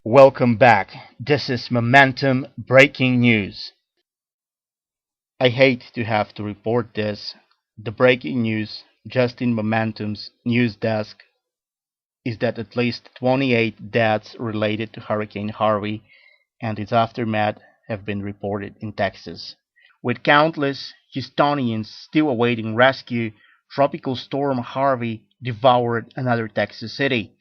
Welcome back. This is Momentum Breaking News. I hate to have to report this. The breaking news just in Momentum's news desk is that at least 28 deaths related to Hurricane Harvey and its aftermath have been reported in Texas. With countless Houstonians still awaiting rescue, Tropical Storm Harvey devoured another Texas city,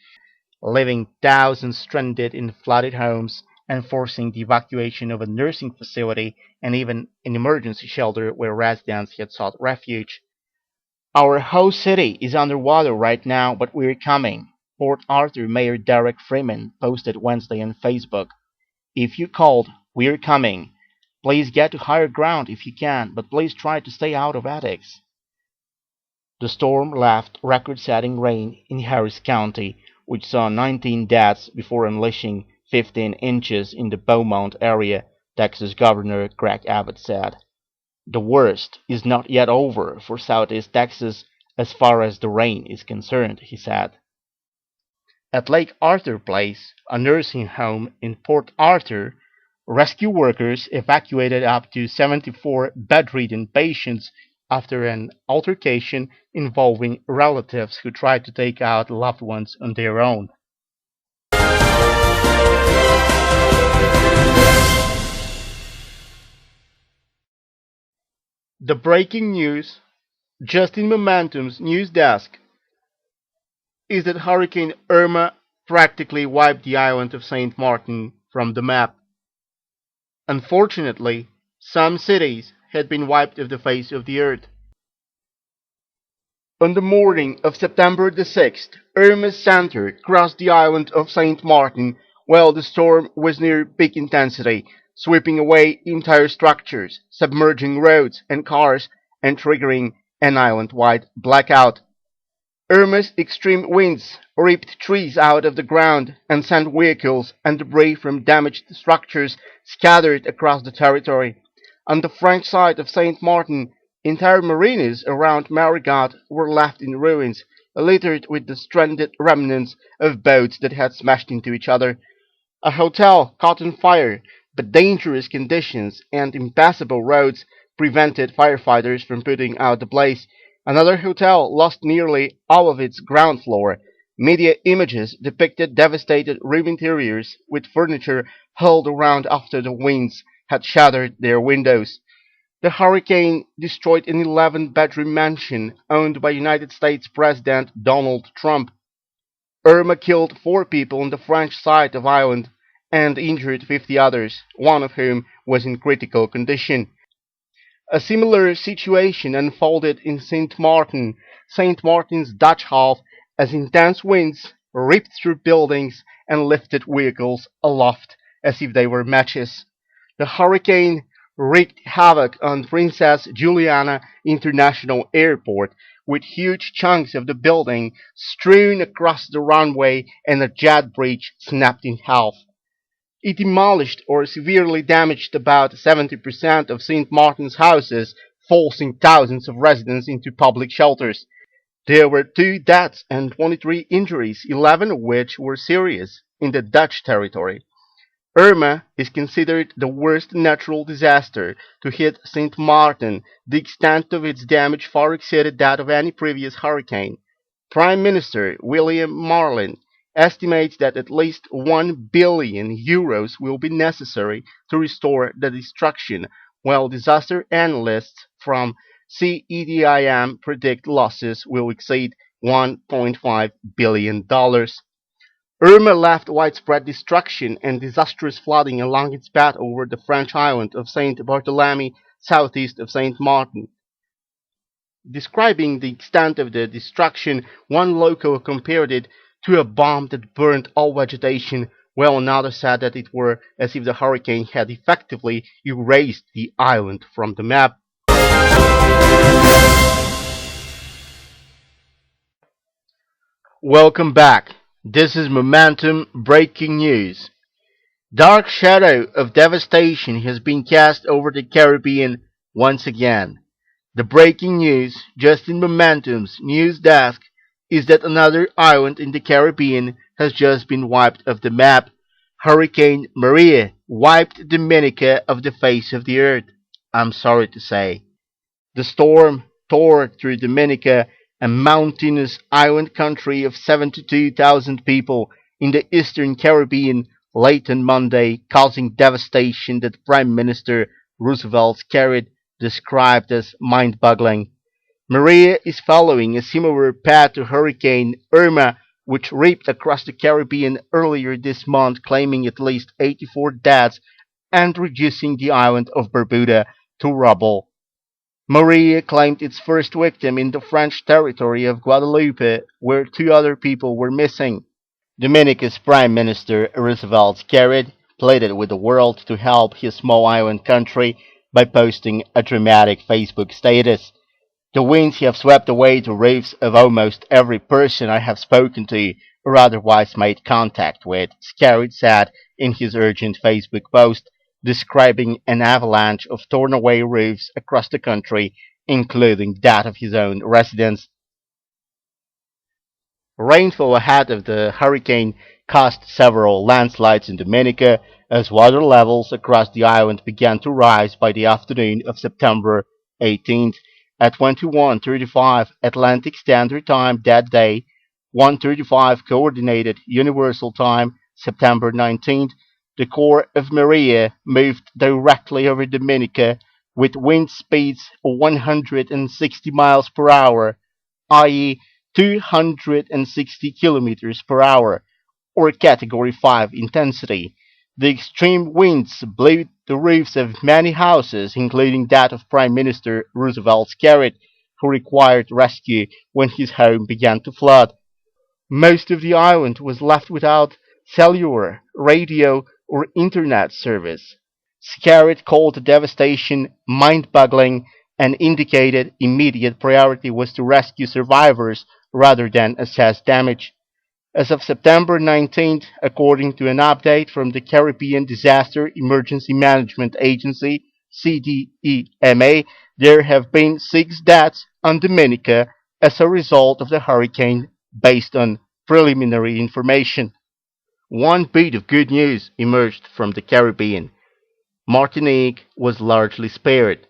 leaving thousands stranded in flooded homes and forcing the evacuation of a nursing facility and even an emergency shelter where residents had sought refuge. Our whole city is underwater right now, but we're coming, Port Arthur Mayor Derek Freeman posted Wednesday on Facebook. If you called, we're coming. Please get to higher ground if you can, but please try to stay out of attics. The storm left record-setting rain in Harris County, which saw 19 deaths before unleashing 15 inches in the Beaumont area, Texas Governor Greg Abbott said. The worst is not yet over for Southeast Texas as far as the rain is concerned, he said. At Lake Arthur Place, a nursing home in Port Arthur, rescue workers evacuated up to 74 bedridden patients after an altercation involving relatives who tried to take out loved ones on their own. The breaking news, just in Momentum's news desk, is that Hurricane Irma practically wiped the island of St. Martin from the map. Unfortunately, some cities had been wiped off the face of the earth. On the morning of September the 6th, Irma's center crossed the island of St. Martin while the storm was near peak intensity, sweeping away entire structures, submerging roads and cars, and triggering an island-wide blackout. Irma's extreme winds ripped trees out of the ground and sent vehicles and debris from damaged structures scattered across the territory. On the French side of St. Martin, entire marinas around Marigot were left in ruins, littered with the stranded remnants of boats that had smashed into each other. A hotel caught on fire, but dangerous conditions and impassable roads prevented firefighters from putting out the blaze. Another hotel lost nearly all of its ground floor. Media images depicted devastated room interiors with furniture hurled around after the winds had shattered their windows. The hurricane destroyed an 11-bedroom mansion owned by United States President Donald Trump. Irma killed 4 people on the French side of the island and injured 50 others, one of whom was in critical condition. A similar situation unfolded in St. Martin, St. Martin's Dutch half, as intense winds ripped through buildings and lifted vehicles aloft as if they were matches. The hurricane wreaked havoc on Princess Juliana International Airport, with huge chunks of the building strewn across the runway and a jet bridge snapped in half. It demolished or severely damaged about 70% of St. Martin's houses, forcing thousands of residents into public shelters. There were 2 deaths and 23 injuries, 11 of which were serious, in the Dutch territory. Irma is considered the worst natural disaster to hit St. Martin. The extent of its damage far exceeded that of any previous hurricane. Prime Minister William Marlin estimates that at least €1 billion will be necessary to restore the destruction, while disaster analysts from CEDIM predict losses will exceed $1.5 billion. Irma left widespread destruction and disastrous flooding along its path over the French island of Saint Barthélemy, southeast of Saint Martin. Describing the extent of the destruction, one local compared it to a bomb that burned all vegetation, while another said that it were as if the hurricane had effectively erased the island from the map. Welcome back. This is Momentum Breaking News. Dark shadow of devastation has been cast over the Caribbean once again. The breaking news, just in Momentum's news desk, is that another island in the Caribbean has just been wiped off the map. Hurricane Maria wiped Dominica off the face of the earth, I'm sorry to say. The storm tore through Dominica, a mountainous island country of 72,000 people in the eastern Caribbean, late on Monday, causing devastation that Prime Minister Roosevelt carried described as mind-boggling. Maria is following a similar path to Hurricane Irma, which ripped across the Caribbean earlier this month, claiming at least 84 deaths and reducing the island of Barbuda to rubble. Maria claimed its first victim in the French territory of Guadeloupe, where two other people were missing. Dominica's Prime Minister Roosevelt Carried pleaded with the world to help his small island country by posting a dramatic Facebook status. The winds have swept away the roofs of almost every person I have spoken to or otherwise made contact with, Scarrett said in his urgent Facebook post, describing an avalanche of torn away roofs across the country, including that of his own residence. Rainfall ahead of the hurricane caused several landslides in Dominica as water levels across the island began to rise by the afternoon of September 18th at 21:35 Atlantic Standard Time that day, 1:35 Coordinated Universal Time, September 19th. The core of Maria moved directly over Dominica with wind speeds of 160 miles per hour, i.e., 260 kilometers per hour, or Category 5 intensity. The extreme winds blew the roofs of many houses, including that of Prime Minister Roosevelt's garret, who required rescue when his home began to flood. Most of the island was left without cellular, radio, or internet service. Scarrett called the devastation mind-boggling and indicated immediate priority was to rescue survivors rather than assess damage. As of September 19th, according to an update from the Caribbean Disaster Emergency Management Agency, CDEMA, there have been 6 deaths on Dominica as a result of the hurricane based on preliminary information. One bit of good news emerged from the Caribbean. Martinique was largely spared.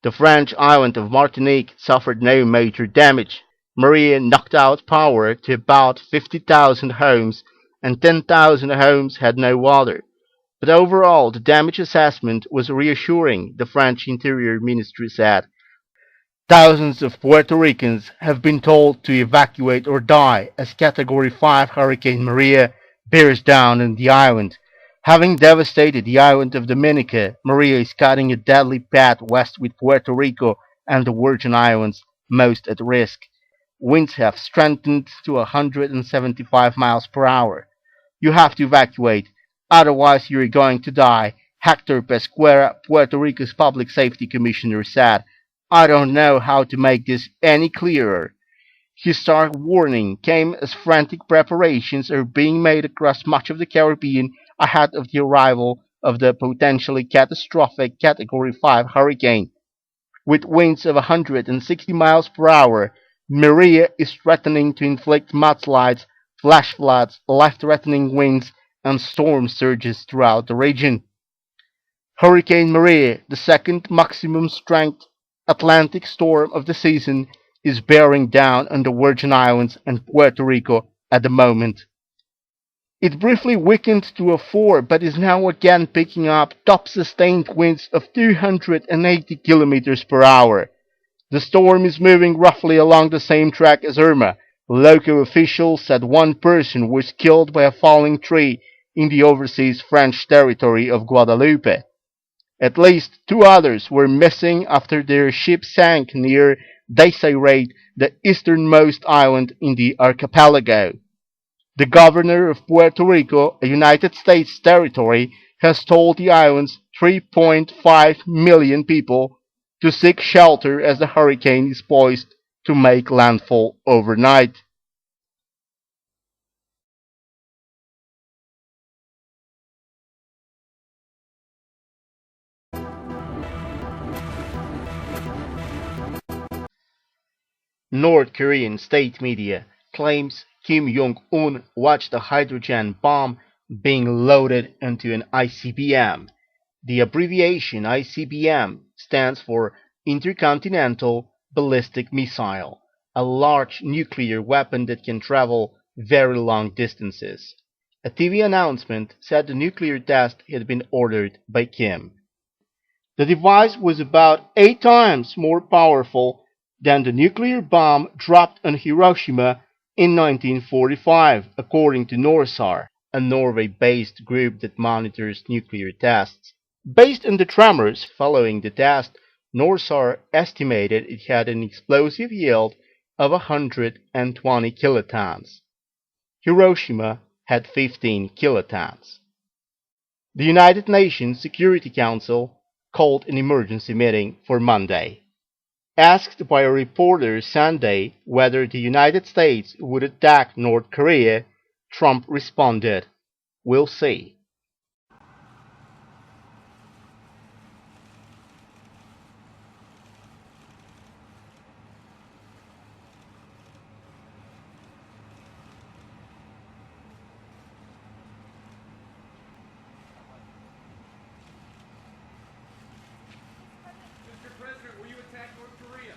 The French island of Martinique suffered no major damage. Maria knocked out power to about 50,000 homes, and 10,000 homes had no water. But overall, the damage assessment was reassuring, the French Interior Ministry said. Thousands of Puerto Ricans have been told to evacuate or die as Category 5 Hurricane Maria bears down on the island. Having devastated the island of Dominica, Maria is cutting a deadly path west with Puerto Rico and the Virgin Islands most at risk. Winds have strengthened to 175 miles per hour. You have to evacuate, otherwise you're going to die, Hector Pesquera, Puerto Rico's Public Safety Commissioner, said. I don't know how to make this any clearer. His stark warning came as frantic preparations are being made across much of the Caribbean ahead of the arrival of the potentially catastrophic Category 5 hurricane. With winds of 160 miles per hour, Maria is threatening to inflict mudslides, flash floods, life-threatening winds, and storm surges throughout the region. Hurricane Maria, the second maximum strength Atlantic storm of the season, is bearing down on the Virgin Islands and Puerto Rico at the moment. It briefly weakened to a 4 but is now again picking up top sustained winds of 280 kilometers per hour. The storm is moving roughly along the same track as Irma. Local officials said one person was killed by a falling tree in the overseas French territory of Guadeloupe. At least 2 others were missing after their ship sank near Desirade, the easternmost island in the archipelago. The governor of Puerto Rico, a United States territory, has told the island's 3.5 million people to seek shelter as the hurricane is poised to make landfall overnight. North Korean state media claims Kim Jong-un watched a hydrogen bomb being loaded into an ICBM. The abbreviation ICBM stands for Intercontinental Ballistic Missile, a large nuclear weapon that can travel very long distances. A TV announcement said the nuclear test had been ordered by Kim. The device was about 8 times more powerful than the nuclear bomb dropped on Hiroshima in 1945, according to NORSAR, a Norway-based group that monitors nuclear tests. Based on the tremors following the test, NORSAR estimated it had an explosive yield of 120 kilotons. Hiroshima had 15 kilotons. The United Nations Security Council called an emergency meeting for Monday. Asked by a reporter Sunday whether the United States would attack North Korea, Trump responded, "We'll see." Mr. President, will you attack North Korea?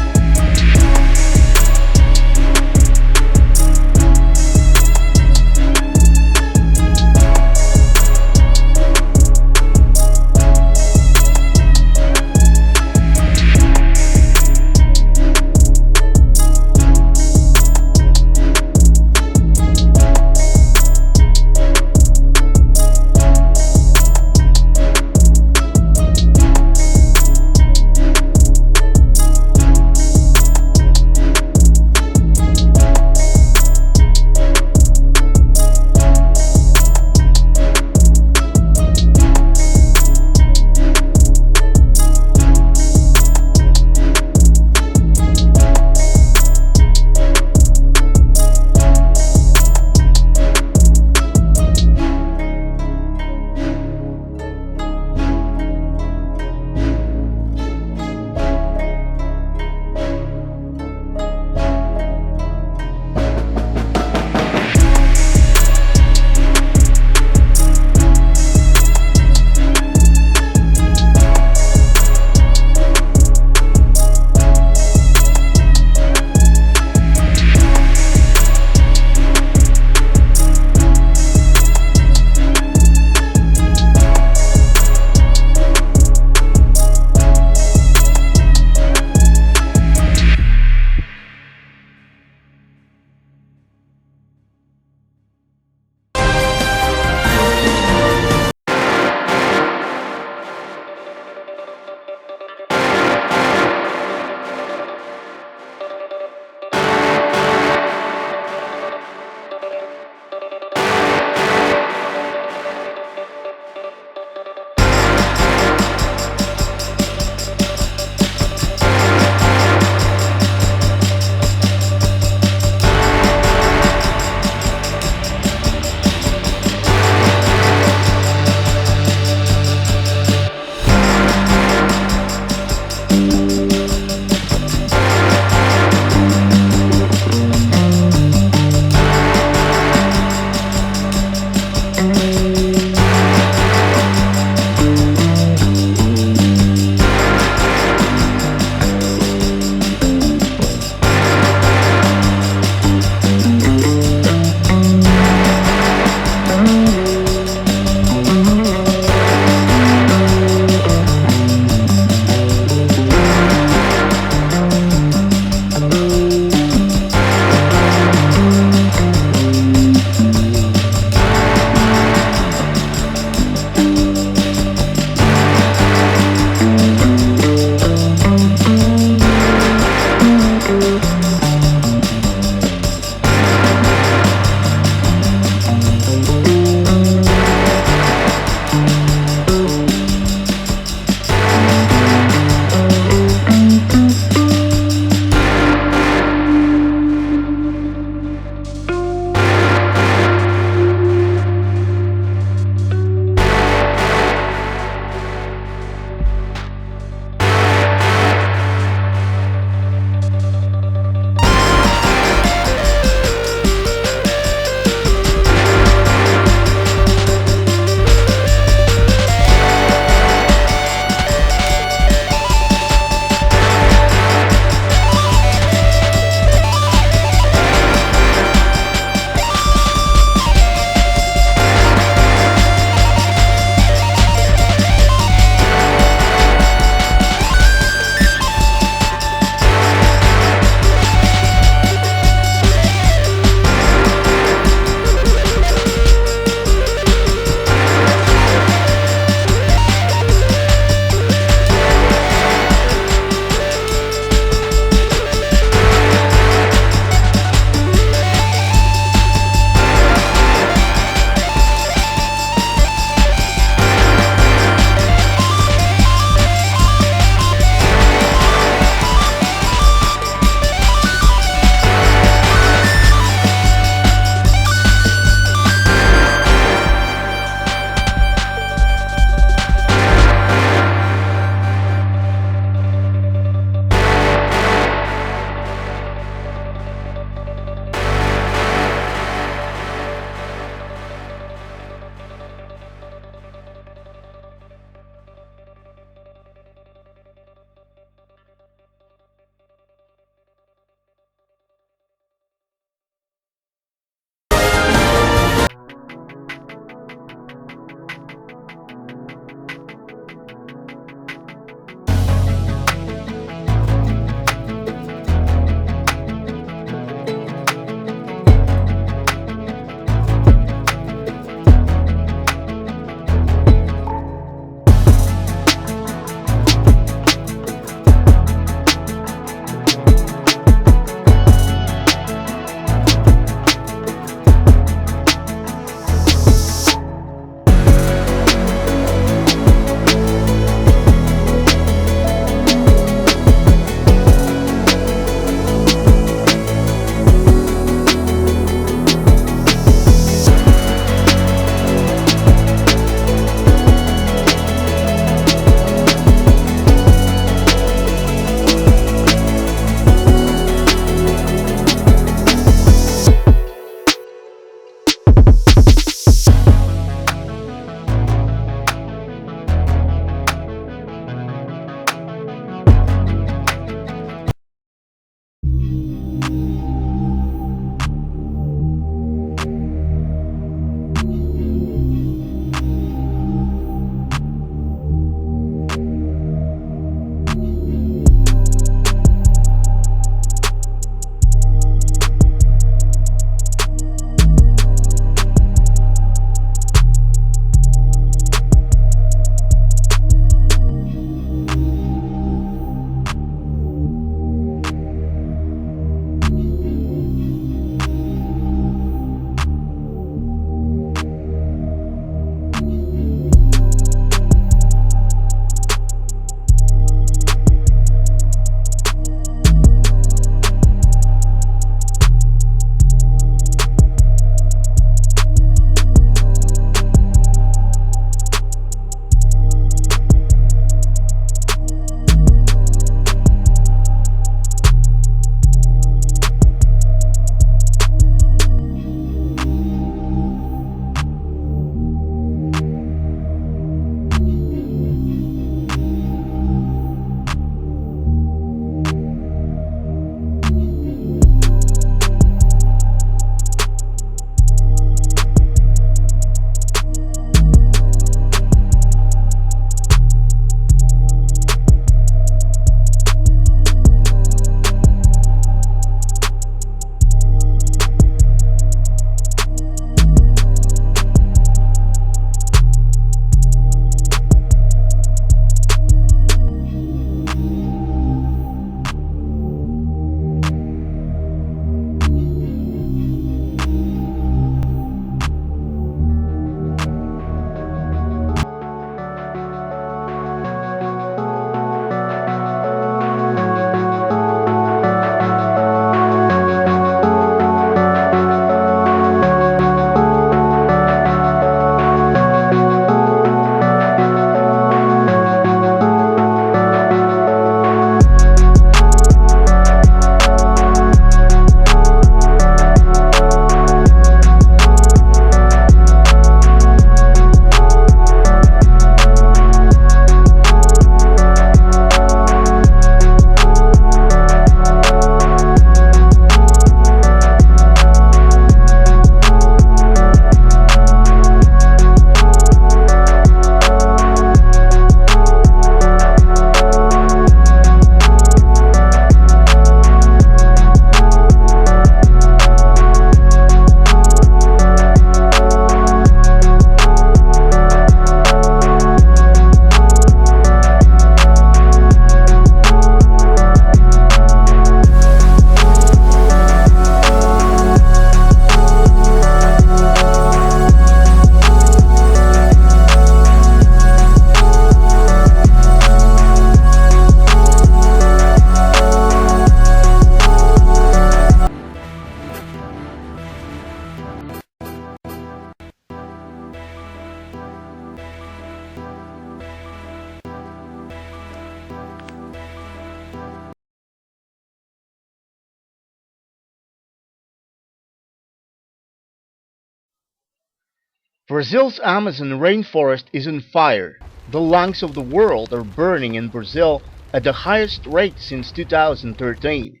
Brazil's Amazon rainforest is on fire. The lungs of the world are burning in Brazil at the highest rate since 2013.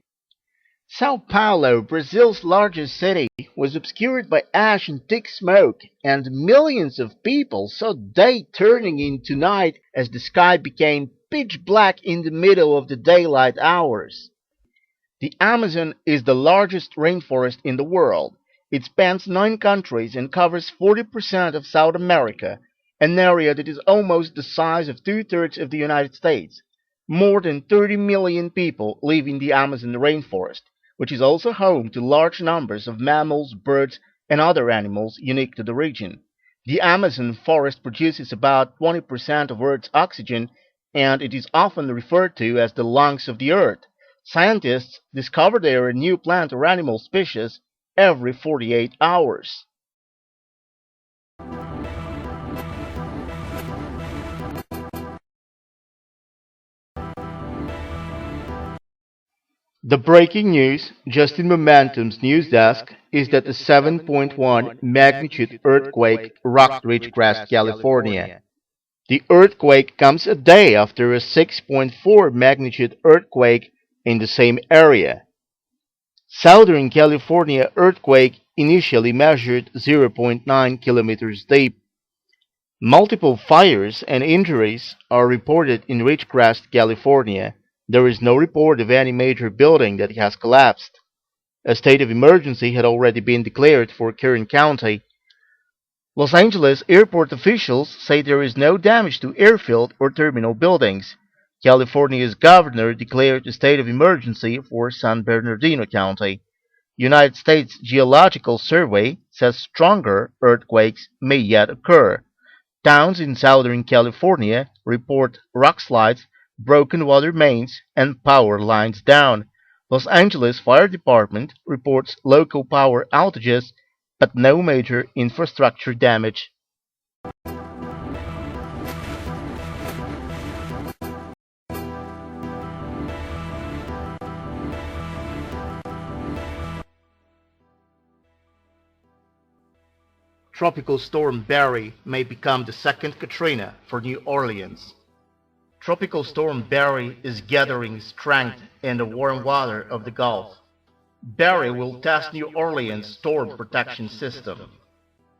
Sao Paulo, Brazil's largest city, was obscured by ash and thick smoke, and millions of people saw day turning into night as the sky became pitch black in the middle of the daylight hours. The Amazon is the largest rainforest in the world. It spans 9 countries and covers 40% of South America, an area that is almost the size of two-thirds of the United States. More than 30 million people live in the Amazon rainforest, which is also home to large numbers of mammals, birds, and other animals unique to the region. The Amazon forest produces about 20% of Earth's oxygen, and it is often referred to as the lungs of the Earth. Scientists discover there a new plant or animal species every 48 hours. The breaking news, just in Momentum's news desk, is that a 7.1 magnitude earthquake rocked Ridgecrest, California. The earthquake comes a day after a 6.4 magnitude earthquake in the same area. Southern California earthquake initially measured 0.9 kilometers deep. Multiple fires and injuries are reported in Ridgecrest, California. There is no report of any major building that has collapsed. A state of emergency had already been declared for Kern County. Los Angeles airport officials say there is no damage to airfield or terminal buildings. California's governor declared a state of emergency for San Bernardino County. United States Geological Survey says stronger earthquakes may yet occur. Towns in Southern California report rockslides, broken water mains, and power lines down. Los Angeles Fire Department reports local power outages, but no major infrastructure damage. Tropical Storm Barry may become the second Katrina for New Orleans. Tropical Storm Barry is gathering strength in the warm water of the Gulf. Barry will test New Orleans' storm protection system.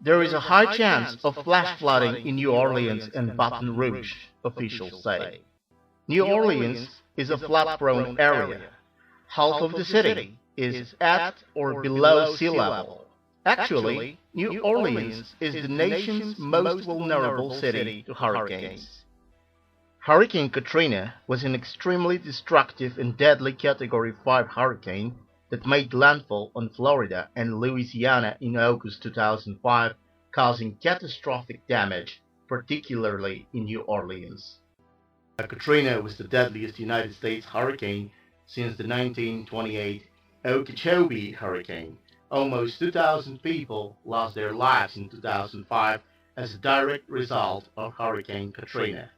There is a high chance of flash flooding in New Orleans and Baton Rouge, officials say. New Orleans is a flood-prone area. Half of the city is at or below sea level. Actually, New Orleans is the nation's most vulnerable city to hurricanes. Hurricane Katrina was an extremely destructive and deadly Category 5 hurricane that made landfall on Florida and Louisiana in August 2005, causing catastrophic damage, particularly in New Orleans. Katrina was the deadliest United States hurricane since the 1928 Okeechobee hurricane. Almost 2,000 people lost their lives in 2005 as a direct result of Hurricane Katrina.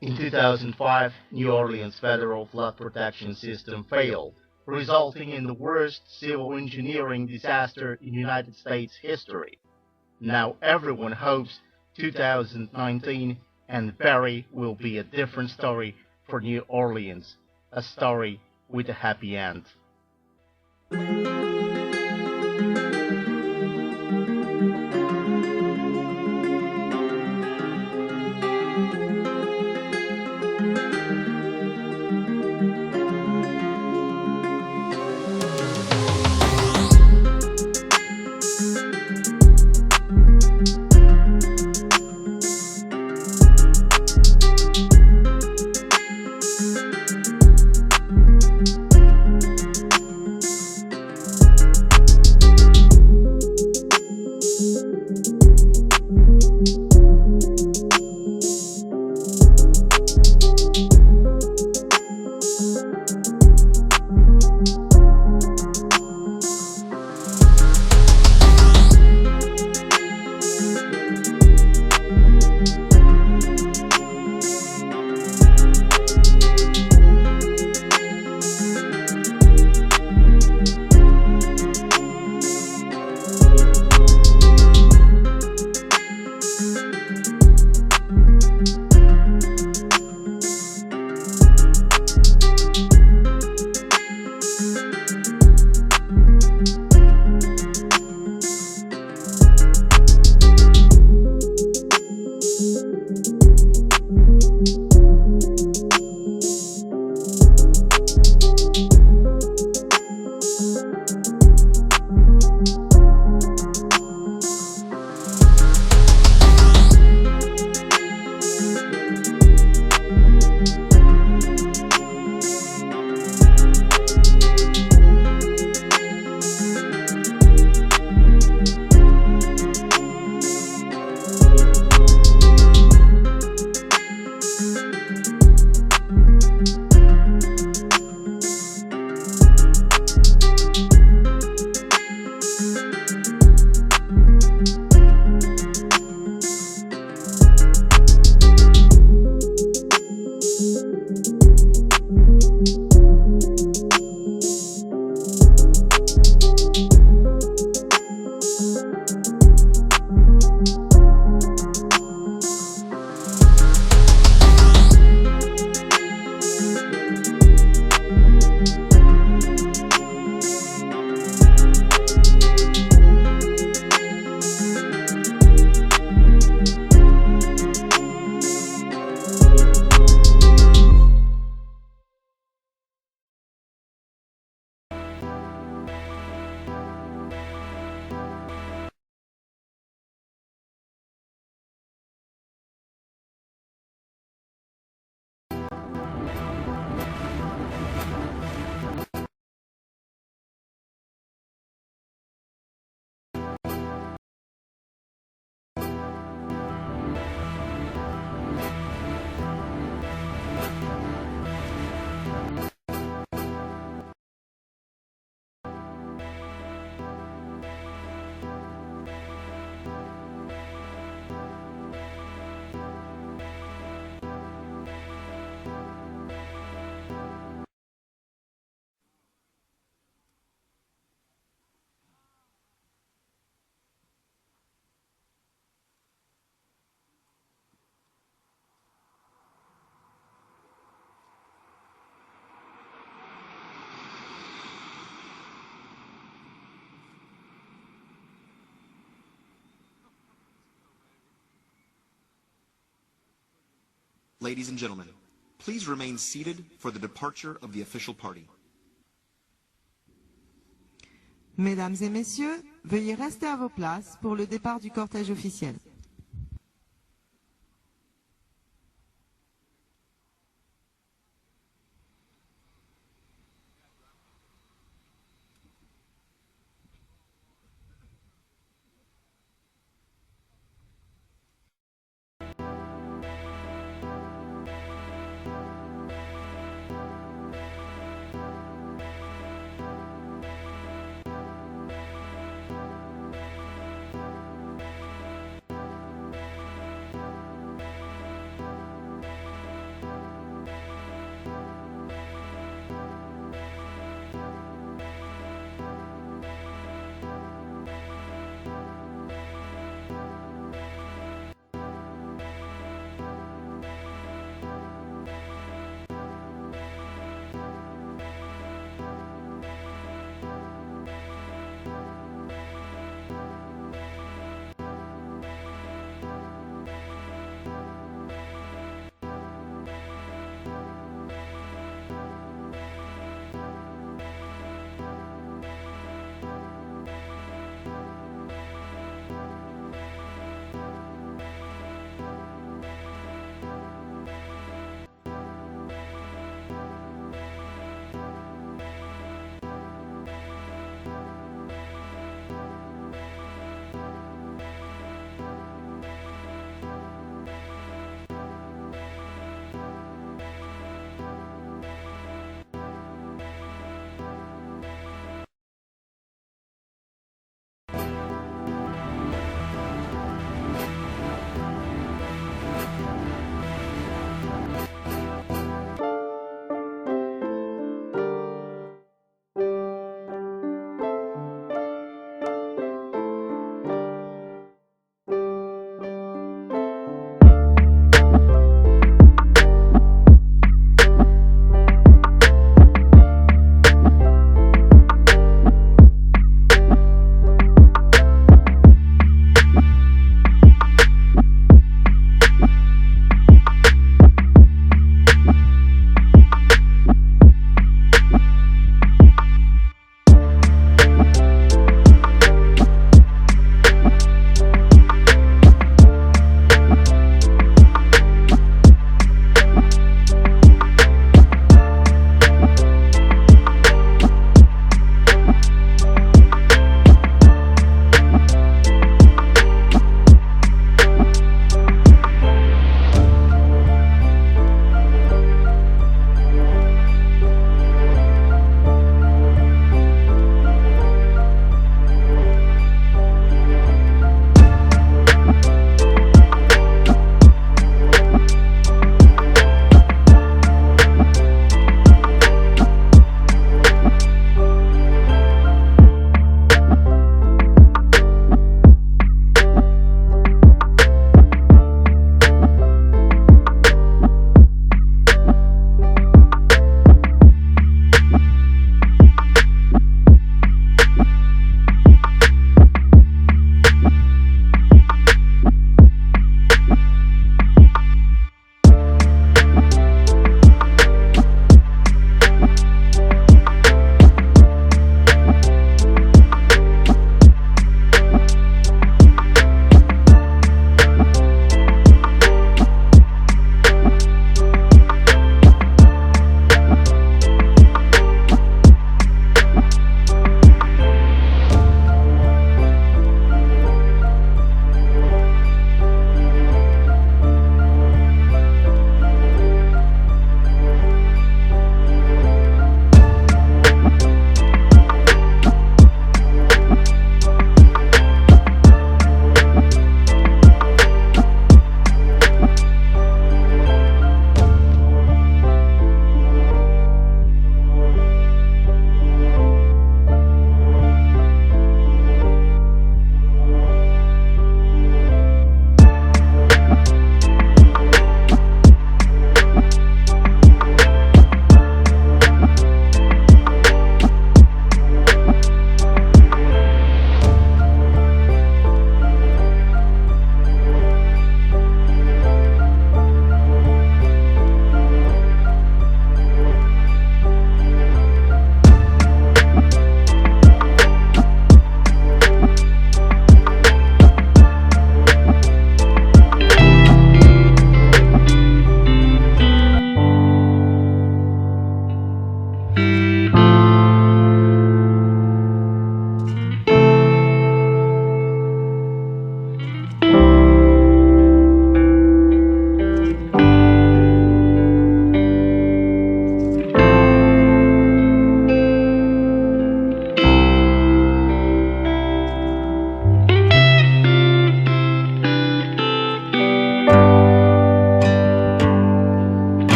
In 2005, New Orleans' federal flood protection system failed, resulting in the worst civil engineering disaster in United States history. Now everyone hopes 2019 and Barry will be a different story for New Orleans, a story with a happy end. Ladies and gentlemen, please remain seated for the departure of the official party. Mesdames et messieurs, veuillez rester à vos places pour le départ du cortège officiel.